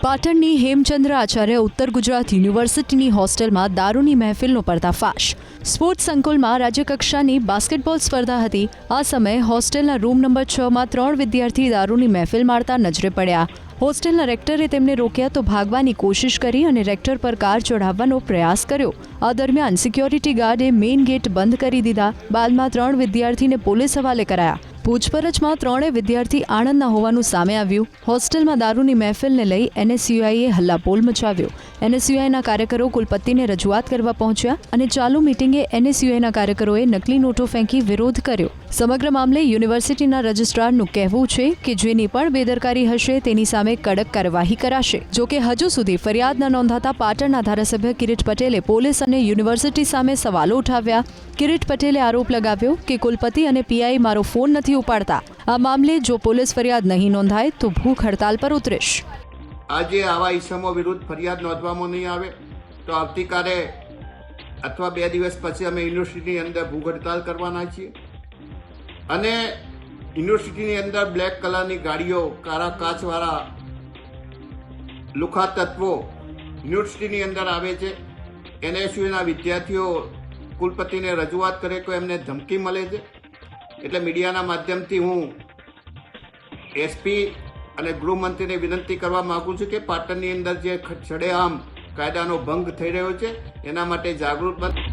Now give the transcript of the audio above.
પાટણની હેમચંદ્ર આચાર્ય ઉત્તર ગુજરાત યુનિવર્સિટીની હોસ્ટેલમાં દારૂની મહેફિલનો પર્દાફાશ। સ્પોર્ટ્સ સંકુલમાં રાજ્યકક્ષાની બાસ્કેટબોલ સ્પર્ધા હતી। આ સમયે હોસ્ટેલના રૂમ નંબર 6માં 3 વિદ્યાર્થી દારૂની મહેફિલ મારતા નજરે પડ્યા। હોસ્ટેલના રેક્ટરે તેમને રોક્યા તો ભાગવાની કોશિશ કરી અને રેક્ટર પર કાર ચઢાવવાનો પ્રયાસ કર્યો। આ દરમિયાન સિક્યોરિટી ગાર્ડે મેઇન ગેટ બંધ કરી દીધા। બાદમાં 3 વિદ્યાર્થીને પોલીસ હવાલે કરાયા। પૂછપરછમાં 3 વિદ્યાર્થી આણંદના હોવાનું સામે આવ્યું। હોસ્ટેલમાં દારૂની મહેફિલને લઈ એનએસયુઆઈએ હલ્લાબોલ મચાવ્યો। એનએસયુઆઈના કાર્યકરો કુલપતિને રજૂઆત કરવા પહોંચ્યા અને ચાલુ મીટિંગે એનએસયુઆઈના કાર્યકરોએ નકલી નોટો ફેંકી વિરોધ કર્યો। સમગ્ર મામલે યુનિવર્સિટીના રજિસ્ટ્રારનું કહેવું છે કે જેની પણ બેદરકારી હશે તેની સામે કડક કાર્યવાહી કરાશે। જો કે હજુ સુધી ફરિયાદ ન નોંધાતા પાટણના ધારાસભ્ય કિરીટ પટેલે પોલીસ અને યુનિવર્સિટી સામે સવાલો ઉઠાવ્યા। કિરીટ પટેલે આરોપ લગાવ્યો કે કુલપતિ અને પીઆઈ મારો ફોન નથી ઉપાડતા। આ મામલે જો પોલીસ ફરિયાદ નહીં નોંધાય તો ભૂખ હડતાલ પર ઉતરીશ। આજે આવા ઇસમો વિરુદ્ધ ફરિયાદ નોંધવામાં નહીં આવે તો આવતીકાલે અથવા 2 દિવસ પછી અમે યુનિવર્સિટીની અંદર ભૂખ હડતાલ કરવાના છીએ અને યુનિવર્સિટીની અંદર બ્લેક કલરની ગાડીઓ, કાળા કાચવાળા લુખા તત્વો યુનિવર્સિટીની અંદર આવે છે। એનએસયુના વિદ્યાર્થીઓ કુલપતિને રજૂઆત કરે તો એમને ધમકી મળે છે। એટલે મીડિયાના માધ્યમથી હું એસપી અને ગૃહમંત્રીને વિનંતી કરવા માગું છું કે પાટણની અંદર જે સરેઆમ કાયદાનો ભંગ થઈ રહ્યો છે એના માટે જાગૃત બને।